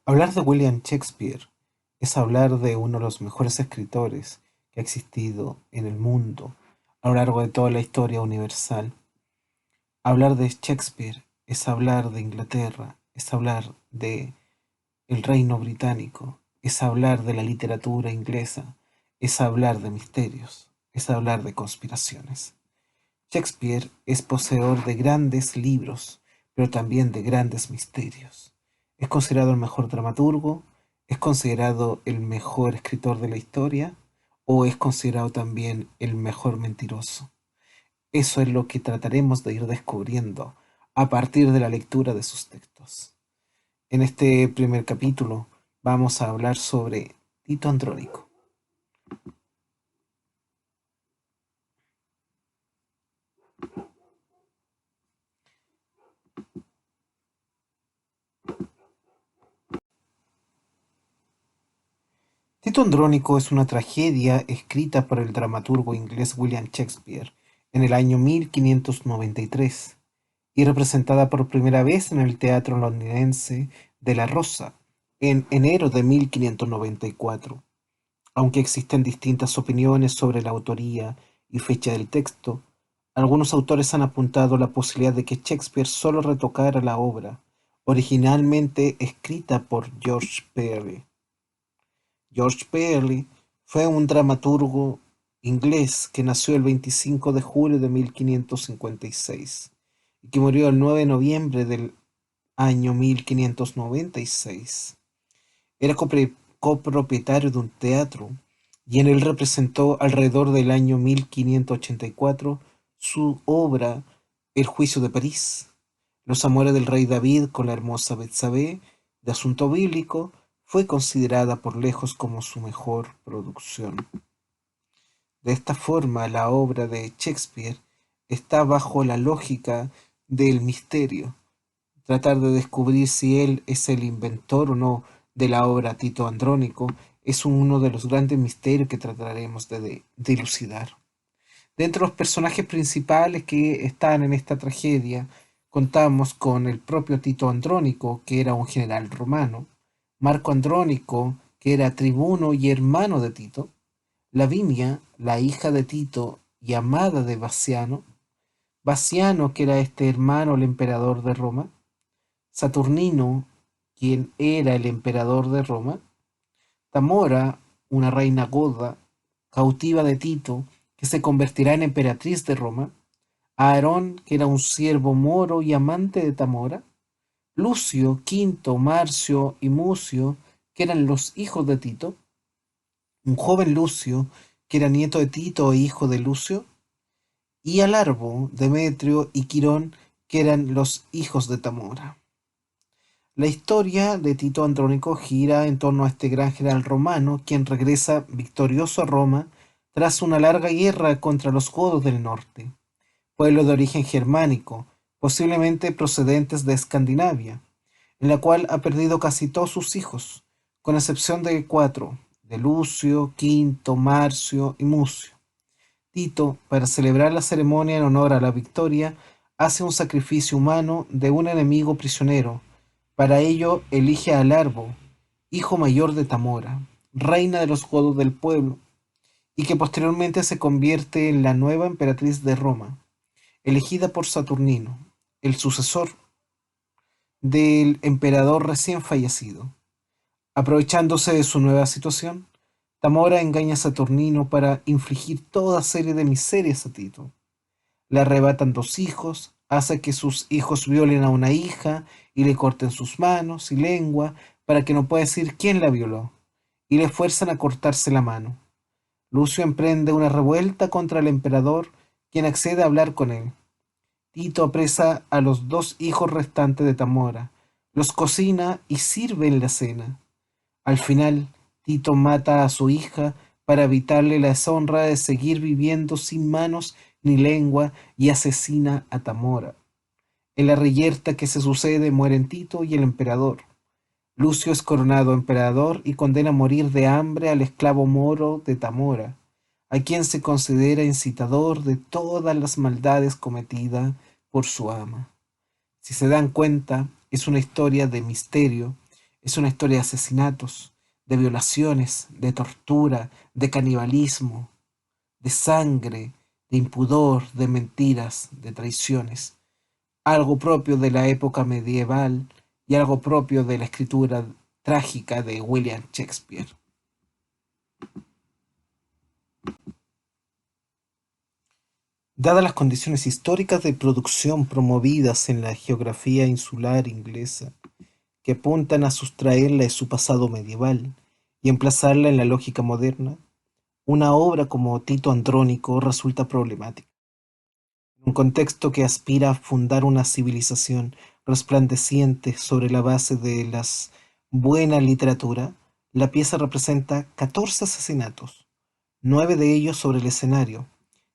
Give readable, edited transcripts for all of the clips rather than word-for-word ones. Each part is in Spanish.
Hablar de William Shakespeare es hablar de uno de los mejores escritores que ha existido en el mundo a lo largo de toda la historia universal. Hablar de Shakespeare es hablar de Inglaterra, es hablar de el reino británico, es hablar de la literatura inglesa, es hablar de misterios, es hablar de conspiraciones. Shakespeare es poseedor de grandes libros, pero también de grandes misterios. Es considerado el mejor dramaturgo, es considerado el mejor escritor de la historia, o es considerado también el mejor mentiroso. Eso es lo que trataremos de ir descubriendo a partir de la lectura de sus textos. En este primer capítulo vamos a hablar sobre Tito Andrónico. Tito Andrónico es una tragedia escrita por el dramaturgo inglés William Shakespeare en el año 1593 y representada por primera vez en el teatro londinense de La Rosa en enero de 1594. Aunque existen distintas opiniones sobre la autoría y fecha del texto, algunos autores han apuntado la posibilidad de que Shakespeare solo retocara la obra, originalmente escrita por George Peele. George Peele fue un dramaturgo inglés que nació el 25 de julio de 1556 y que murió el 9 de noviembre del año 1596. Era copropietario de un teatro y en él representó alrededor del año 1584 su obra El juicio de París. Los amores del rey David con la hermosa Betsabé, de asunto bíblico, fue considerada por lejos como su mejor producción. De esta forma, la obra de Shakespeare está bajo la lógica del misterio, tratar de descubrir si él es el inventor o no de la obra Tito Andrónico es uno de los grandes misterios que trataremos de dilucidar. Dentro de los personajes principales que están en esta tragedia, contamos con el propio Tito Andrónico, que era un general romano, Marco Andrónico, que era tribuno y hermano de Tito, Lavinia, la hija de Tito y amada de Baciano, Baciano, que era este hermano del emperador de Roma, Saturnino, quien era el emperador de Roma, Tamora, una reina goda, cautiva de Tito, que se convertirá en emperatriz de Roma, Aarón, que era un siervo moro y amante de Tamora, Lucio, Quinto, Marcio y Mucio, que eran los hijos de Tito, un joven Lucio, que era nieto de Tito e hijo de Lucio, y Alarbo, Demetrio y Quirón, que eran los hijos de Tamora. La historia de Tito Andrónico gira en torno a este gran general romano, quien regresa victorioso a Roma tras una larga guerra contra los godos del norte, pueblo de origen germánico, posiblemente procedentes de Escandinavia, en la cual ha perdido casi todos sus hijos, con excepción de cuatro, de Lucio, Quinto, Marcio y Mucio. Tito, para celebrar la ceremonia en honor a la victoria, hace un sacrificio humano de un enemigo prisionero. Para ello elige a Alarbo, hijo mayor de Tamora, reina de los godos del pueblo, y que posteriormente se convierte en la nueva emperatriz de Roma, elegida por Saturnino, el sucesor del emperador recién fallecido. Aprovechándose de su nueva situación, Tamora engaña a Saturnino para infligir toda serie de miserias a Tito. Le arrebatan dos hijos, hace que sus hijos violen a una hija y le corten sus manos y lengua para que no pueda decir quién la violó, y le fuerzan a cortarse la mano. Lucio emprende una revuelta contra el emperador, quien accede a hablar con él. Tito apresa a los dos hijos restantes de Tamora, los cocina y sirve en la cena. Al final, Tito mata a su hija para evitarle la deshonra de seguir viviendo sin manos ni lengua y asesina a Tamora. En la reyerta que se sucede mueren Tito y el emperador. Lucio es coronado emperador y condena a morir de hambre al esclavo moro de Tamora, a quien se considera incitador de todas las maldades cometidas por su ama. Si se dan cuenta, es una historia de misterio, Es una historia de asesinatos, de violaciones, de tortura, de canibalismo, de sangre, de impudor, de mentiras, de traiciones. Algo propio de la época medieval y algo propio de la escritura trágica de William Shakespeare. Dadas las condiciones históricas de producción promovidas en la geografía insular inglesa, que apuntan a sustraerla de su pasado medieval y emplazarla en la lógica moderna, una obra como Tito Andrónico resulta problemática. En un contexto que aspira a fundar una civilización resplandeciente sobre la base de las buena literatura, la pieza representa 14 asesinatos, 9 de ellos sobre el escenario,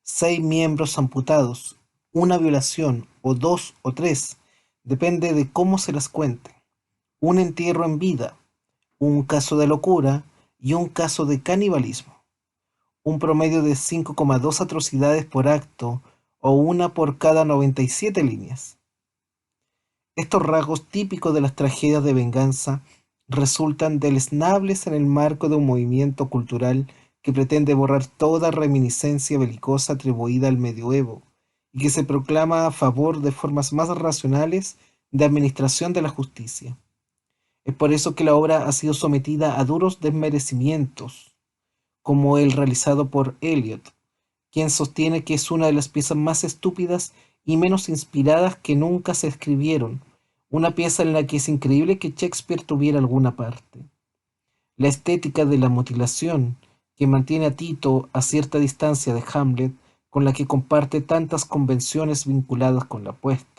6 miembros amputados, una violación, o 2 o 3, depende de cómo se las cuente, un entierro en vida, un caso de locura y un caso de canibalismo, un promedio de 5,2 atrocidades por acto o una por cada 97 líneas. Estos rasgos típicos de las tragedias de venganza resultan deleznables en el marco de un movimiento cultural que pretende borrar toda reminiscencia belicosa atribuida al medioevo y que se proclama a favor de formas más racionales de administración de la justicia. Es por eso que la obra ha sido sometida a duros desmerecimientos, como el realizado por Eliot, quien sostiene que es una de las piezas más estúpidas y menos inspiradas que nunca se escribieron, una pieza en la que es increíble que Shakespeare tuviera alguna parte. La estética de la mutilación, que mantiene a Tito a cierta distancia de Hamlet, con la que comparte tantas convenciones vinculadas con la puesta,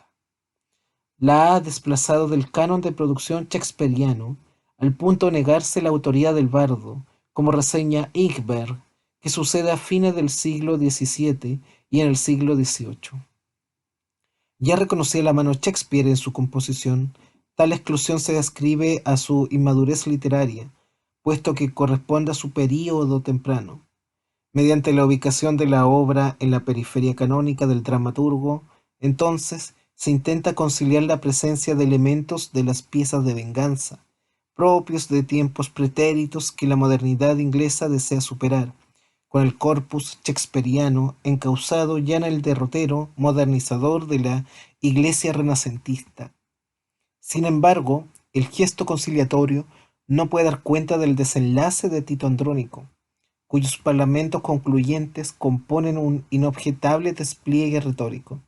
la ha desplazado del canon de producción shakespeariano al punto de negarse la autoría del bardo, como reseña Ingberg, que sucede a fines del siglo XVII y en el siglo XVIII. Ya reconocía la mano Shakespeare en su composición, tal exclusión se ascribe a su inmadurez literaria, puesto que corresponde a su período temprano. Mediante la ubicación de la obra en la periferia canónica del dramaturgo, entonces se intenta conciliar la presencia de elementos de las piezas de venganza, propios de tiempos pretéritos que la modernidad inglesa desea superar, con el corpus shakespeariano encauzado ya en el derrotero modernizador de la Iglesia renacentista. Sin embargo, el gesto conciliatorio no puede dar cuenta del desenlace de Tito Andrónico, cuyos parlamentos concluyentes componen un inobjetable despliegue retórico.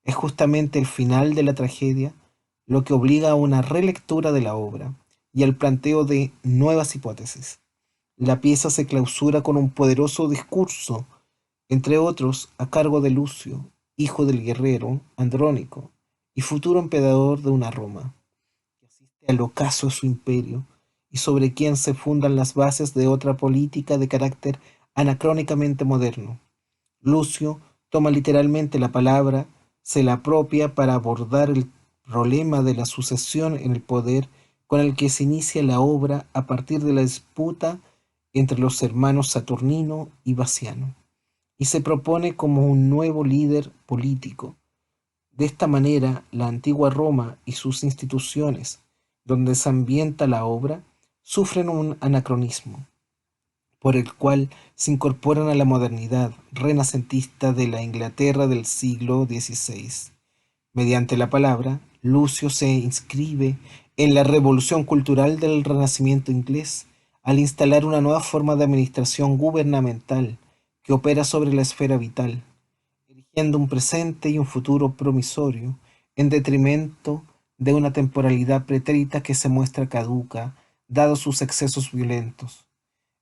Es justamente el final de la tragedia lo que obliga a una relectura de la obra y al planteo de nuevas hipótesis. La pieza se clausura con un poderoso discurso, entre otros a cargo de Lucio, hijo del guerrero Andrónico y futuro emperador de una Roma, que asiste al ocaso de su imperio y sobre quien se fundan las bases de otra política de carácter anacrónicamente moderno. Lucio toma literalmente la palabra, se la apropia para abordar el problema de la sucesión en el poder con el que se inicia la obra a partir de la disputa entre los hermanos Saturnino y Baciano, y se propone como un nuevo líder político. De esta manera, la antigua Roma y sus instituciones, donde se ambienta la obra, sufren un anacronismo, por el cual se incorporan a la modernidad renacentista de la Inglaterra del siglo XVI. Mediante la palabra, Lucio se inscribe en la revolución cultural del Renacimiento inglés al instalar una nueva forma de administración gubernamental que opera sobre la esfera vital, eligiendo un presente y un futuro promisorio en detrimento de una temporalidad pretérita que se muestra caduca, dados sus excesos violentos.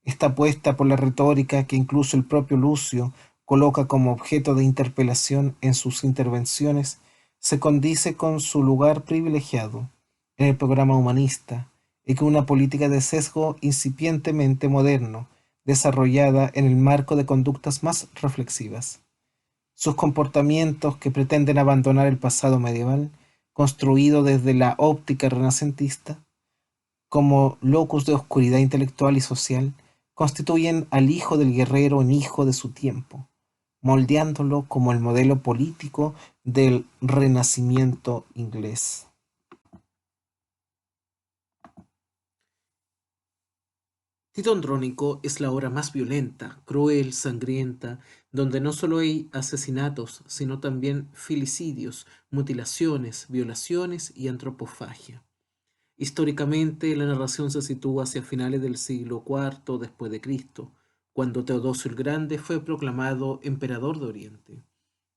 Está apuesta por la retórica que incluso el propio Lucio coloca como objeto de interpelación en sus intervenciones, se condice con su lugar privilegiado en el programa humanista y con una política de sesgo incipientemente moderno, desarrollada en el marco de conductas más reflexivas. Sus comportamientos que pretenden abandonar el pasado medieval, construido desde la óptica renacentista, como locus de oscuridad intelectual y social, constituyen al hijo del guerrero en hijo de su tiempo, moldeándolo como el modelo político del Renacimiento inglés. Tito Andrónico es la obra más violenta, cruel, sangrienta, donde no solo hay asesinatos, sino también filicidios, mutilaciones, violaciones y antropofagia. Históricamente, la narración se sitúa hacia finales del siglo IV después de Cristo, cuando Teodosio el Grande fue proclamado emperador de Oriente.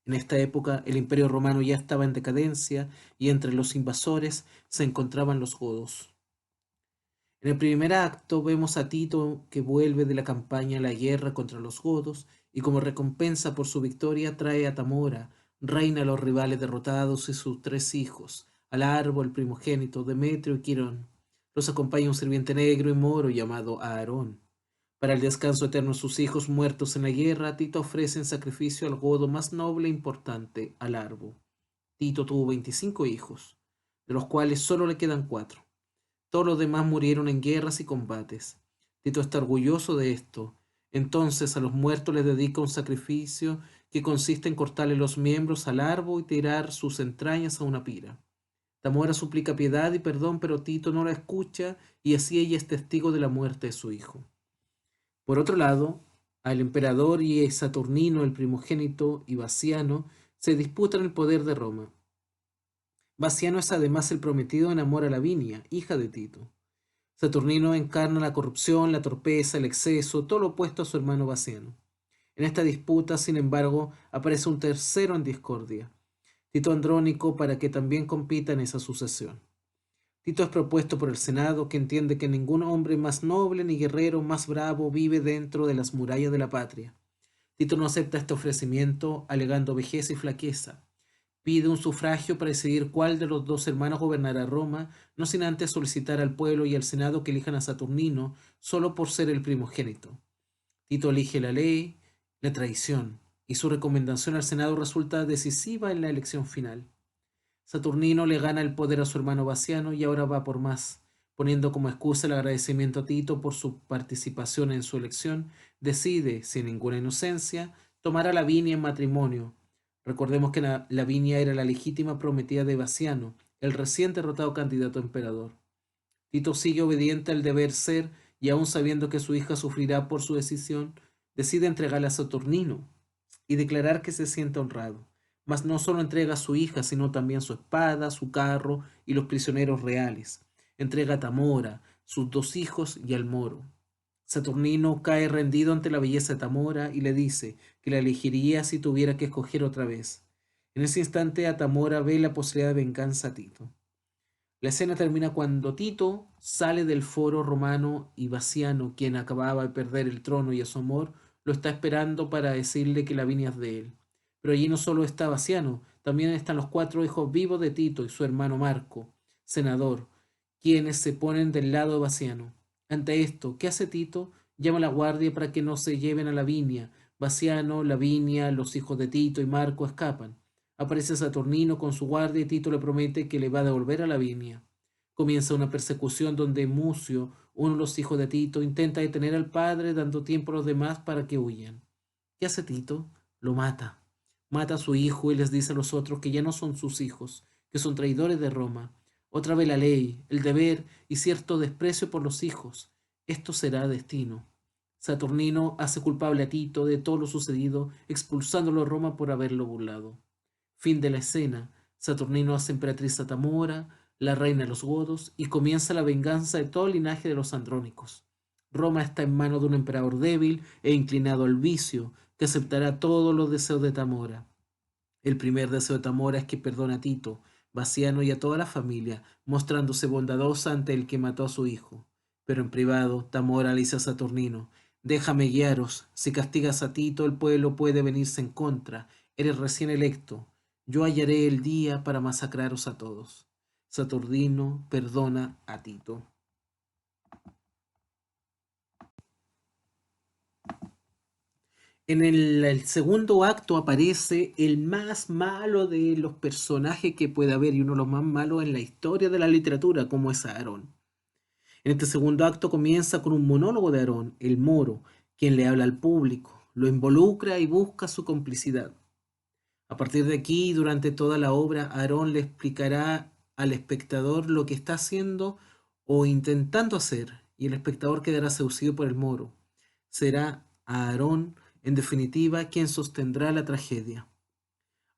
En esta época, el Imperio Romano ya estaba en decadencia y entre los invasores se encontraban los godos. En el primer acto vemos a Tito que vuelve de la campaña a la guerra contra los godos y como recompensa por su victoria trae a Tamora, reina a los rivales derrotados y sus tres hijos, al árbol, el primogénito, Demetrio y Quirón. Los acompaña un sirviente negro y moro llamado Aarón. Para el descanso eterno de sus hijos muertos en la guerra, Tito ofrece en sacrificio al godo más noble e importante, al Arbo. Tito tuvo 25 hijos, de los cuales solo le quedan 4. Todos los demás murieron en guerras y combates. Tito está orgulloso de esto. Entonces a los muertos les dedica un sacrificio que consiste en cortarle los miembros al árbol y tirar sus entrañas a una pira. Tamora suplica piedad y perdón, pero Tito no la escucha y así ella es testigo de la muerte de su hijo. Por otro lado, al emperador y Saturnino, el primogénito, y Baciano se disputan el poder de Roma. Baciano es además el prometido en amor a Lavinia, hija de Tito. Saturnino encarna la corrupción, la torpeza, el exceso, todo lo opuesto a su hermano Baciano. En esta disputa, sin embargo, aparece un tercero en discordia, Tito Andrónico, para que también compita en esa sucesión. Tito es propuesto por el Senado, que entiende que ningún hombre más noble ni guerrero más bravo vive dentro de las murallas de la patria. Tito no acepta este ofrecimiento, alegando vejez y flaqueza. Pide un sufragio para decidir cuál de los dos hermanos gobernará Roma, no sin antes solicitar al pueblo y al Senado que elijan a Saturnino, solo por ser el primogénito. Tito elige la ley, la traición, y su recomendación al Senado resulta decisiva en la elección final. Saturnino le gana el poder a su hermano Baciano y ahora va por más. Poniendo como excusa el agradecimiento a Tito por su participación en su elección, decide, sin ninguna inocencia, tomar a Lavinia en matrimonio. Recordemos que Lavinia era la legítima prometida de Baciano, el recién derrotado candidato a emperador. Tito sigue obediente al deber ser y aun sabiendo que su hija sufrirá por su decisión, decide entregarla a Saturnino y declarar que se siente honrado. Mas no solo entrega a su hija, sino también su espada, su carro y los prisioneros reales. Entrega a Tamora, sus 2 hijos y al moro. Saturnino cae rendido ante la belleza de Tamora y le dice que la elegiría si tuviera que escoger otra vez. En ese instante Tamora ve la posibilidad de venganza a Tito. La escena termina cuando Tito sale del foro romano y Baciano, quien acababa de perder el trono y a su amor, lo está esperando para decirle que Lavinia es de él. Pero allí no solo está Baciano, también están los 4 hijos vivos de Tito y su hermano Marco, senador, quienes se ponen del lado de Baciano. Ante esto, ¿qué hace Tito? Llama a la guardia para que no se lleven a Lavinia. Baciano, Lavinia, los hijos de Tito y Marco escapan. Aparece Saturnino con su guardia y Tito le promete que le va a devolver a Lavinia. Comienza una persecución donde Mucio, uno de los hijos de Tito, intenta detener al padre dando tiempo a los demás para que huyan. ¿Qué hace Tito? Lo mata. Mata a su hijo y les dice a los otros que ya no son sus hijos, que son traidores de Roma. Otra vez la ley, el deber y cierto desprecio por los hijos. Esto será destino. Saturnino hace culpable a Tito de todo lo sucedido, expulsándolo a Roma por haberlo burlado. Fin de la escena. Saturnino hace emperatriz a Tamora, la reina de los godos, y comienza la venganza de todo el linaje de los andrónicos. Roma está en manos de un emperador débil e inclinado al vicio, que aceptará todos los deseos de Tamora. El primer deseo de Tamora es que perdone a Tito, Baciano y a toda la familia, mostrándose bondadosa ante el que mató a su hijo. Pero en privado, Tamora le dice a Saturnino: déjame guiaros, si castigas a Tito, el pueblo puede venirse en contra. Eres recién electo. Yo hallaré el día para masacraros a todos. Saturnino perdona a Tito. En el segundo acto aparece el más malo de los personajes que puede haber y uno de los más malos en la historia de la literatura, como es Aarón. En este segundo acto comienza con un monólogo de Aarón, el moro, quien le habla al público, lo involucra y busca su complicidad. A partir de aquí, durante toda la obra, Aarón le explicará al espectador lo que está haciendo o intentando hacer, y el espectador quedará seducido por el moro. Será Aarón, en definitiva, quien sostendrá la tragedia.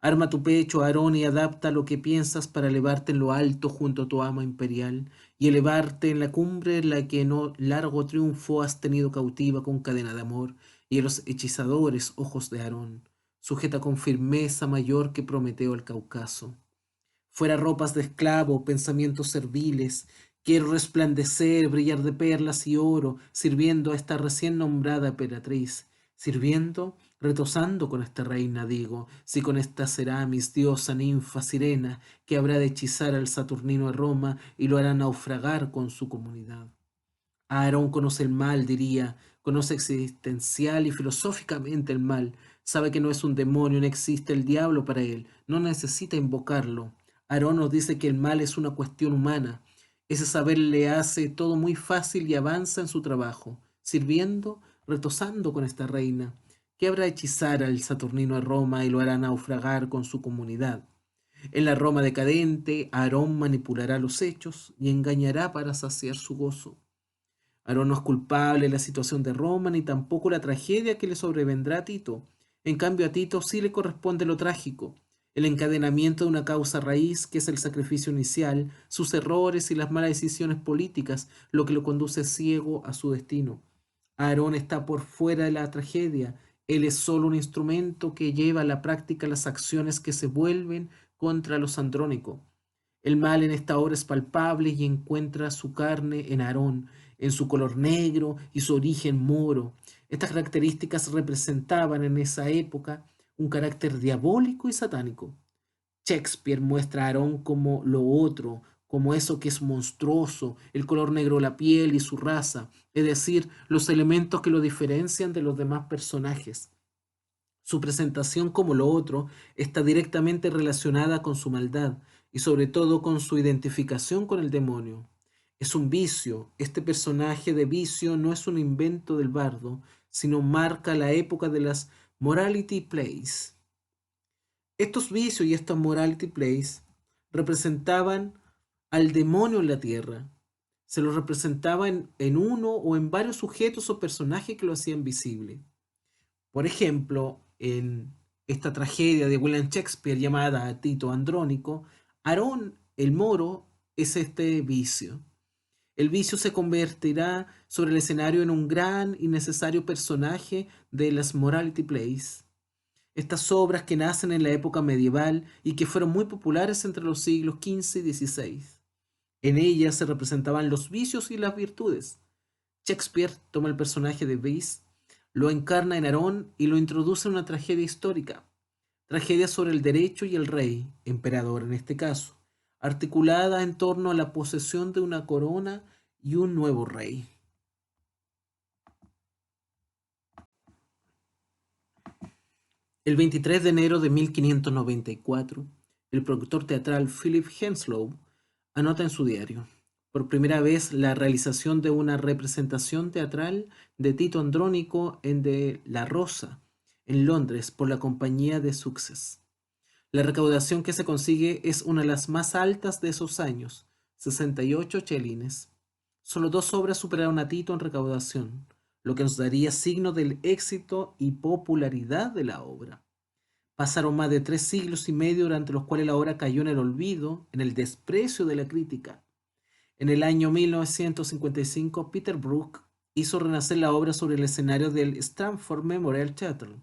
Arma tu pecho, Aarón, y adapta lo que piensas para elevarte en lo alto junto a tu ama imperial, y elevarte en la cumbre en la que en largo triunfo has tenido cautiva con cadena de amor, y en los hechizadores ojos de Aarón, sujeta con firmeza mayor que Prometeo el Cáucaso. Fuera ropas de esclavo, pensamientos serviles, quiero resplandecer, brillar de perlas y oro, sirviendo a esta recién nombrada emperatriz, sirviendo, retozando con esta reina, digo, si con esta será mis diosa, ninfa, sirena, que habrá de hechizar al Saturnino de Roma y lo hará naufragar con su comunidad. Aarón conoce el mal, diría, conoce existencial y filosóficamente el mal, sabe que no es un demonio, no existe el diablo para él, no necesita invocarlo. Aarón nos dice que el mal es una cuestión humana. Ese saber le hace todo muy fácil y avanza en su trabajo, sirviendo, retozando con esta reina, que habrá hechizar al Saturnino de Roma y lo hará naufragar con su comunidad. En la Roma decadente, Aarón manipulará los hechos y engañará para saciar su gozo. Aarón no es culpable de la situación de Roma ni tampoco la tragedia que le sobrevendrá a Tito. En cambio, a Tito sí le corresponde lo trágico, el encadenamiento de una causa raíz que es el sacrificio inicial, sus errores y las malas decisiones políticas, lo que lo conduce ciego a su destino. Aarón está por fuera de la tragedia, él es solo un instrumento que lleva a la práctica las acciones que se vuelven contra los andrónicos. El mal en esta obra es palpable y encuentra su carne en Aarón, en su color negro y su origen moro. Estas características representaban en esa época un carácter diabólico y satánico. Shakespeare muestra a Aarón como lo otro, como eso que es monstruoso, el color negro de la piel y su raza, es decir, los elementos que lo diferencian de los demás personajes. Su presentación como lo otro está directamente relacionada con su maldad y sobre todo con su identificación con el demonio. Es un vicio. Este personaje de vicio no es un invento del bardo, sino marca la época de las morality plays. Estos vicios y estas morality plays representaban al demonio en la tierra. Se lo representaba en uno o en varios sujetos o personajes que lo hacían visible. Por ejemplo, en esta tragedia de William Shakespeare llamada Tito Andrónico, Aarón el Moro es este vicio. El vicio se convertirá sobre el escenario en un gran y necesario personaje de las morality plays. Estas obras que nacen en la época medieval y que fueron muy populares entre los siglos XV y XVI. En ellas se representaban los vicios y las virtudes. Shakespeare toma el personaje de Beast, lo encarna en Aarón y lo introduce en una tragedia histórica. Tragedia sobre el derecho y el rey, emperador en este caso, articulada en torno a la posesión de una corona y un nuevo rey. El 23 de enero de 1594, el productor teatral Philip Henslowe anota en su diario: por primera vez la realización de una representación teatral de Tito Andrónico en de La Rosa, en Londres, por la compañía de Sussex. La recaudación que se consigue es una de las más altas de esos años, 68 chelines. Solo dos obras superaron a Tito en recaudación, lo que nos daría signo del éxito y popularidad de la obra. Pasaron más de 3 siglos y medio durante los cuales la obra cayó en el olvido, en el desprecio de la crítica. En el año 1955, Peter Brook hizo renacer la obra sobre el escenario del Stratford Memorial Theatre.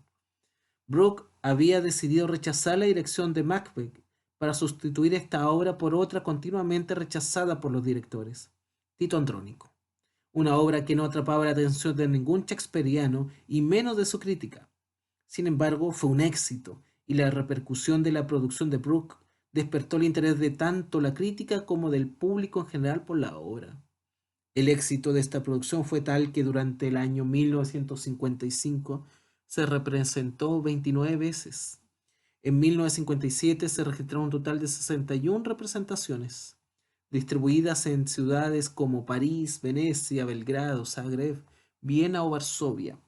Brook había decidido rechazar la dirección de Macbeth para sustituir esta obra por otra continuamente rechazada por los directores, Tito Andrónico, una obra que no atrapaba la atención de ningún shakespeariano y menos de su crítica. Sin embargo, fue un éxito y la repercusión de la producción de Brook despertó el interés de tanto la crítica como del público en general por la obra. El éxito de esta producción fue tal que durante el año 1955 se representó 29 veces. En 1957 se registraron un total de 61 representaciones, distribuidas en ciudades como París, Venecia, Belgrado, Zagreb, Viena o Varsovia.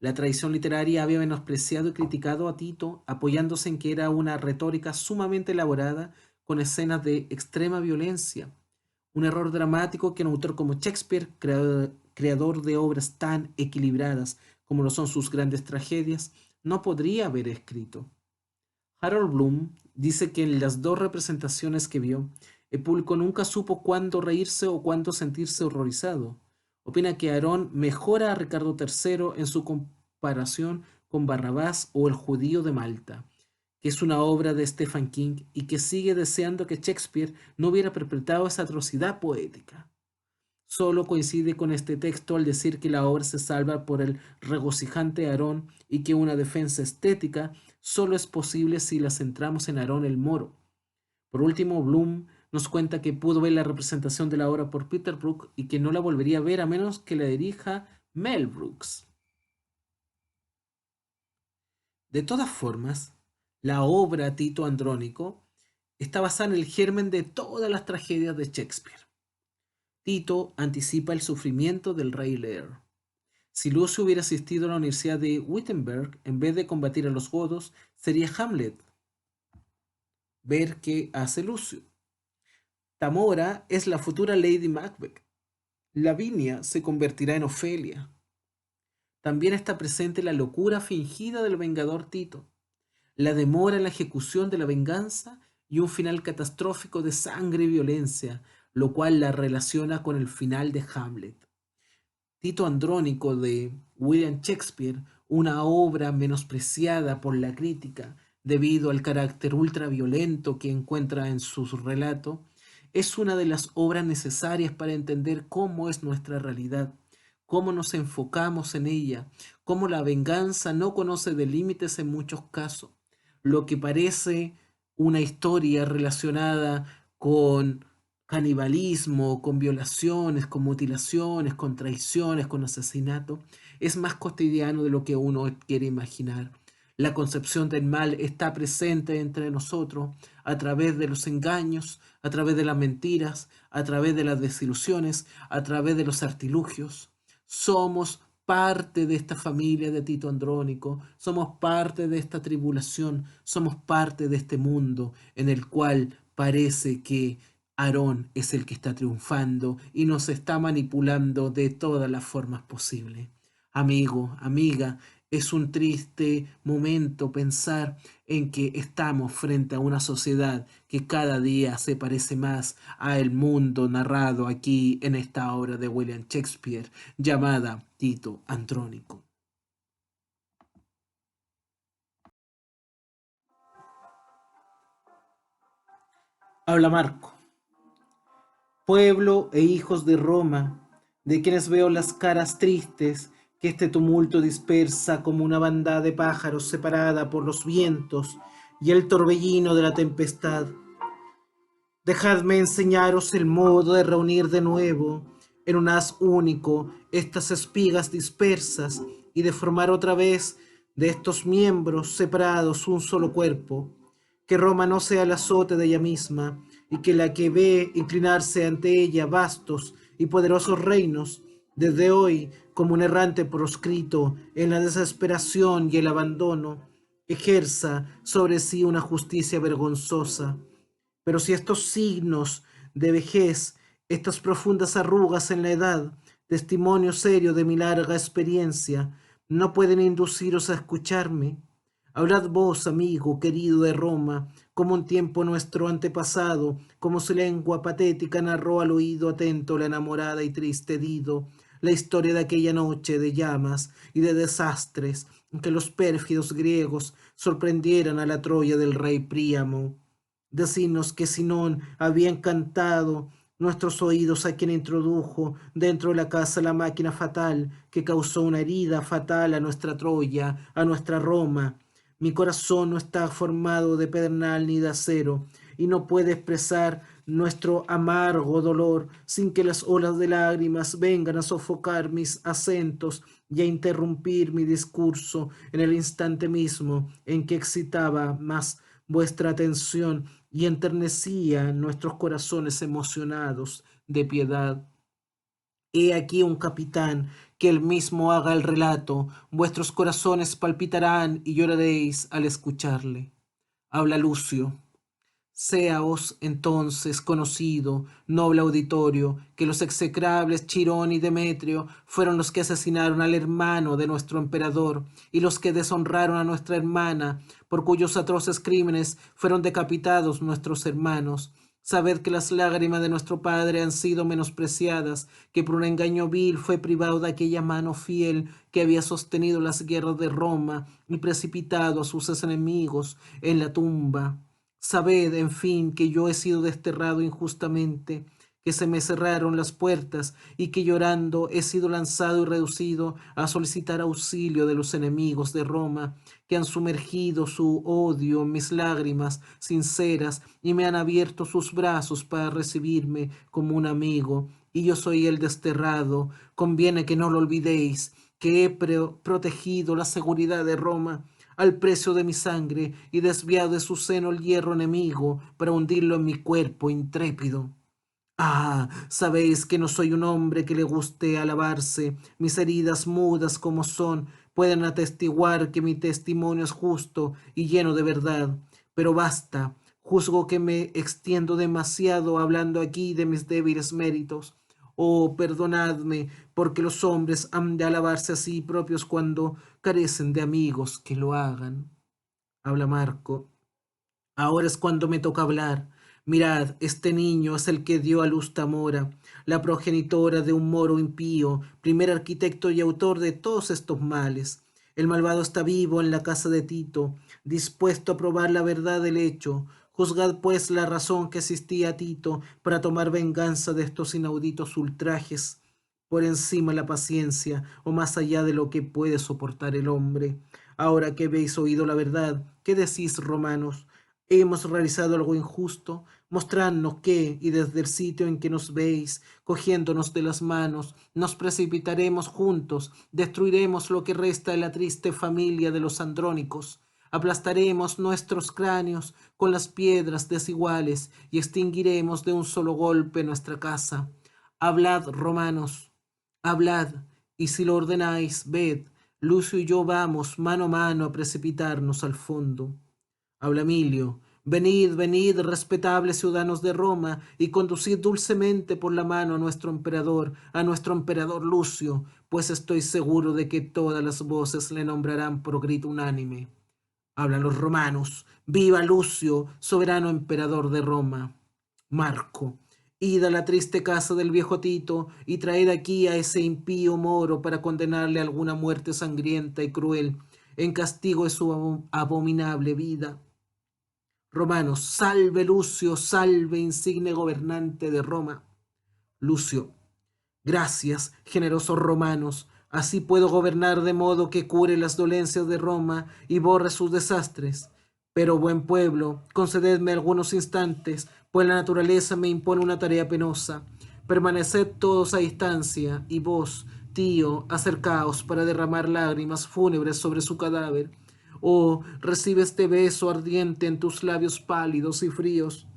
La tradición literaria había menospreciado y criticado a Tito, apoyándose en que era una retórica sumamente elaborada con escenas de extrema violencia, Un error dramático que un autor como Shakespeare, creador de obras tan equilibradas como lo son sus grandes tragedias, no podría haber escrito. Harold Bloom dice que en las dos representaciones que vio, el público nunca supo cuándo reírse o cuándo sentirse horrorizado. Opina que Aaron mejora a Ricardo III en su comparación con Barrabás o El judío de Malta, que es una obra de Stephen King y que sigue deseando que Shakespeare no hubiera perpetrado esa atrocidad poética. Solo coincide con este texto al decir que la obra se salva por el regocijante Aarón y que una defensa estética solo es posible si la centramos en Aarón el Moro. Por último, Bloom nos cuenta que pudo ver la representación de la obra por Peter Brook y que no la volvería a ver a menos que la dirija Mel Brooks. De todas formas, la obra Tito Andrónico está basada en el germen de todas las tragedias de Shakespeare. Tito anticipa el sufrimiento del rey Lear. Si Lucio hubiera asistido a la Universidad de Wittenberg, en vez de combatir a los godos, sería Hamlet. Ver qué hace Lucio. Tamora es la futura Lady Macbeth. Lavinia se convertirá en Ofelia. También está presente la locura fingida del vengador Tito, la demora en la ejecución de la venganza y un final catastrófico de sangre y violencia, lo cual la relaciona con el final de Hamlet. Tito Andrónico de William Shakespeare, una obra menospreciada por la crítica debido al carácter ultraviolento que encuentra en su relato, es una de las obras necesarias para entender cómo es nuestra realidad, cómo nos enfocamos en ella, cómo la venganza no conoce de límites en muchos casos. Lo que parece una historia relacionada con canibalismo, con violaciones, con mutilaciones, con traiciones, con asesinato, es más cotidiano de lo que uno quiere imaginar. La concepción del mal está presente entre nosotros a través de los engaños, a través de las mentiras, a través de las desilusiones, a través de los artilugios. Somos parte de esta familia de Tito Andrónico, somos parte de esta tribulación, somos parte de este mundo en el cual parece que Aarón es el que está triunfando y nos está manipulando de todas las formas posibles. Amigo, amiga, es un triste momento pensar en que estamos frente a una sociedad que cada día se parece más a el mundo narrado aquí en esta obra de William Shakespeare llamada Tito Andrónico. Habla Marco. Pueblo e hijos de Roma, de quienes veo las caras tristes que este tumulto dispersa como una bandada de pájaros separada por los vientos y el torbellino de la tempestad. Dejadme enseñaros el modo de reunir de nuevo en un haz único estas espigas dispersas y de formar otra vez de estos miembros separados un solo cuerpo. Que Roma no sea el azote de ella misma y que la que ve inclinarse ante ella vastos y poderosos reinos, desde hoy como un errante proscrito en la desesperación y el abandono, ejerza sobre sí una justicia vergonzosa. Pero si estos signos de vejez, estas profundas arrugas en la edad, testimonio serio de mi larga experiencia, no pueden induciros a escucharme, hablad vos, amigo querido de Roma, como un tiempo nuestro antepasado, como su lengua patética narró al oído atento la enamorada y triste Dido, la historia de aquella noche de llamas y de desastres en que los pérfidos griegos sorprendieran a la Troya del rey Príamo. Decidnos que Sinón había encantado nuestros oídos a quien introdujo dentro de la casa la máquina fatal que causó una herida fatal a nuestra Troya, a nuestra Roma. Mi corazón no está formado de pedernal ni de acero y no puede expresar nuestro amargo dolor sin que las olas de lágrimas vengan a sofocar mis acentos y a interrumpir mi discurso en el instante mismo en que excitaba más vuestra atención y enternecía nuestros corazones emocionados de piedad. He aquí un capitán, que él mismo haga el relato, vuestros corazones palpitarán y lloraréis al escucharle. Habla Lucio. Séaos entonces conocido, noble auditorio, que los execrables Chirón y Demetrio fueron los que asesinaron al hermano de nuestro emperador y los que deshonraron a nuestra hermana, por cuyos atroces crímenes fueron decapitados nuestros hermanos. Sabed que las lágrimas de nuestro padre han sido menospreciadas, que por un engaño vil fue privado de aquella mano fiel que había sostenido las guerras de Roma y precipitado a sus enemigos en la tumba. Sabed, en fin, que yo he sido desterrado injustamente, que se me cerraron las puertas y que llorando he sido lanzado y reducido a solicitar auxilio de los enemigos de Roma, que han sumergido su odio en mis lágrimas sinceras y me han abierto sus brazos para recibirme como un amigo. Y yo soy el desterrado. Conviene que no lo olvidéis, que he protegido la seguridad de Roma al precio de mi sangre y desviado de su seno el hierro enemigo para hundirlo en mi cuerpo intrépido. Ah, sabéis que no soy un hombre que le guste alabarse. Mis heridas mudas como son pueden atestiguar que mi testimonio es justo y lleno de verdad. Pero basta, juzgo que me extiendo demasiado hablando aquí de mis débiles méritos. Oh, perdonadme, porque los hombres han de alabarse a sí propios cuando carecen de amigos que lo hagan. Habla Marco. Ahora es cuando me toca hablar. Mirad, este niño es el que dio a luz Tamora, la progenitora de un moro impío, primer arquitecto y autor de todos estos males. El malvado está vivo en la casa de Tito, dispuesto a probar la verdad del hecho. Juzgad pues la razón que existía a Tito para tomar venganza de estos inauditos ultrajes, por encima la paciencia o más allá de lo que puede soportar el hombre. Ahora que habéis oído la verdad, ¿qué decís, romanos? ¿Hemos realizado algo injusto? Mostradnos qué, y desde el sitio en que nos veis, cogiéndonos de las manos, nos precipitaremos juntos, destruiremos lo que resta de la triste familia de los andrónicos, aplastaremos nuestros cráneos con las piedras desiguales y extinguiremos de un solo golpe nuestra casa. Hablad, romanos, hablad, y si lo ordenáis, ved, Lucio y yo vamos mano a mano a precipitarnos al fondo. Habla Emilio. Venid, venid, respetables ciudadanos de Roma, y conducid dulcemente por la mano a nuestro emperador Lucio, pues estoy seguro de que todas las voces le nombrarán por grito unánime. Hablan los romanos. Viva Lucio, soberano emperador de Roma. Marco. Id a la triste casa del viejo Tito y traed aquí a ese impío moro para condenarle a alguna muerte sangrienta y cruel en castigo de su abominable vida. Romanos, salve Lucio, salve insigne gobernante de Roma. Lucio, gracias, generosos romanos, así puedo gobernar de modo que cure las dolencias de Roma y borre sus desastres. Pero, buen pueblo, concededme algunos instantes, pues la naturaleza me impone una tarea penosa. Permaneced todos a distancia, y vos, tío, acercaos para derramar lágrimas fúnebres sobre su cadáver. Oh, recibe este beso ardiente en tus labios pálidos y fríos,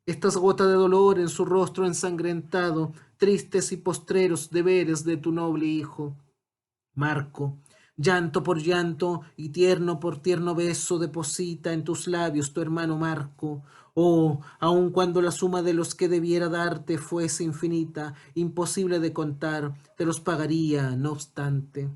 estas gotas de dolor en su rostro ensangrentado, tristes y postreros deberes de tu noble hijo. Marco, llanto por llanto y tierno por tierno beso deposita en tus labios tu hermano Marco. Oh, aun cuando la suma de los que debiera darte fuese infinita, imposible de contar, te los pagaría, no obstante.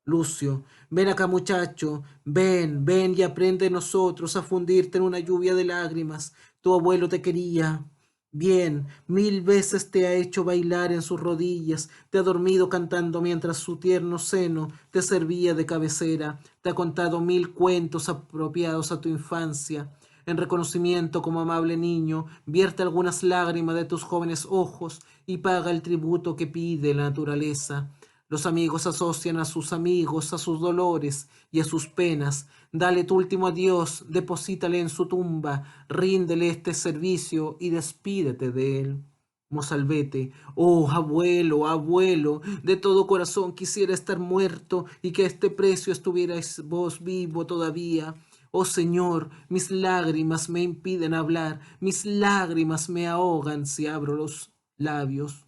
Lucio, ven acá muchacho, ven, ven y aprende nosotros a fundirte en una lluvia de lágrimas. Tu abuelo te quería. Bien, 1000 veces te ha hecho bailar en sus rodillas, te ha dormido cantando mientras su tierno seno te servía de cabecera, te ha contado 1000 cuentos apropiados a tu infancia. En reconocimiento como amable niño, vierte algunas lágrimas de tus jóvenes ojos y paga el tributo que pide la naturaleza. Los amigos asocian a sus amigos a sus dolores y a sus penas. Dale tu último adiós, deposítale en su tumba, ríndele este servicio y despídete de él. Mozalbete, oh abuelo, abuelo, de todo corazón quisiera estar muerto y que a este precio estuvierais vos vivo todavía. Oh Señor, mis lágrimas me impiden hablar, mis lágrimas me ahogan si abro los labios.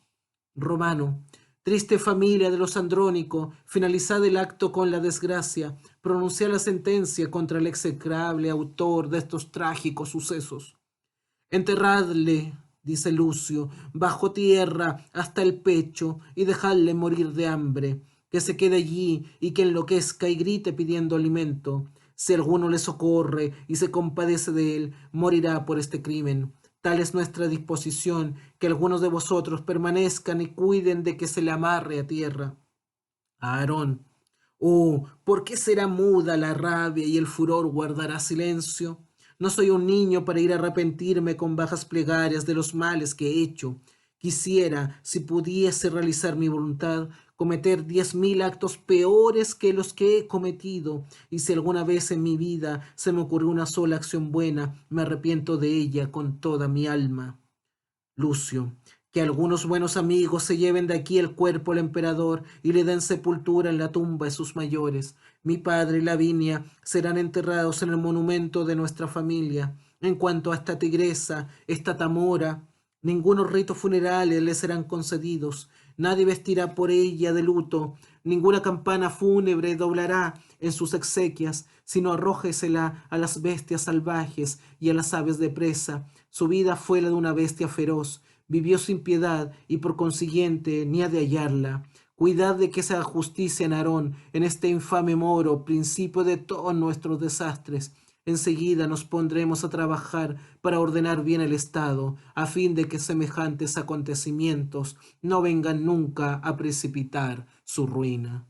Romano, triste familia de los Andrónico, finalizad el acto con la desgracia, pronuncia la sentencia contra el execrable autor de estos trágicos sucesos. Enterradle, dice Lucio, bajo tierra hasta el pecho y dejadle morir de hambre, que se quede allí y que enloquezca y grite pidiendo alimento. Si alguno le socorre y se compadece de él, morirá por este crimen. Tal es nuestra disposición, que algunos de vosotros permanezcan y cuiden de que se le amarre a tierra. A Aarón, oh, ¿por qué será muda la rabia y el furor guardará silencio? No soy un niño para ir a arrepentirme con bajas plegarias de los males que he hecho. Quisiera, si pudiese realizar mi voluntad, cometer 10.000 actos peores que los que he cometido, y si alguna vez en mi vida se me ocurrió una sola acción buena, me arrepiento de ella con toda mi alma. Lucio, que algunos buenos amigos se lleven de aquí el cuerpo al emperador y le den sepultura en la tumba de sus mayores. Mi padre y Lavinia serán enterrados en el monumento de nuestra familia. En cuanto a esta tigresa, esta Tamora, ningunos ritos funerales le serán concedidos. Nadie vestirá por ella de luto. Ninguna campana fúnebre doblará en sus exequias, sino arrójesela a las bestias salvajes y a las aves de presa. Su vida fue la de una bestia feroz. Vivió sin piedad y por consiguiente ni ha de hallarla. Cuidad de que se haga justicia en Aarón, en este infame moro, principio de todos nuestros desastres. Enseguida nos pondremos a trabajar para ordenar bien el Estado, a fin de que semejantes acontecimientos no vengan nunca a precipitar su ruina.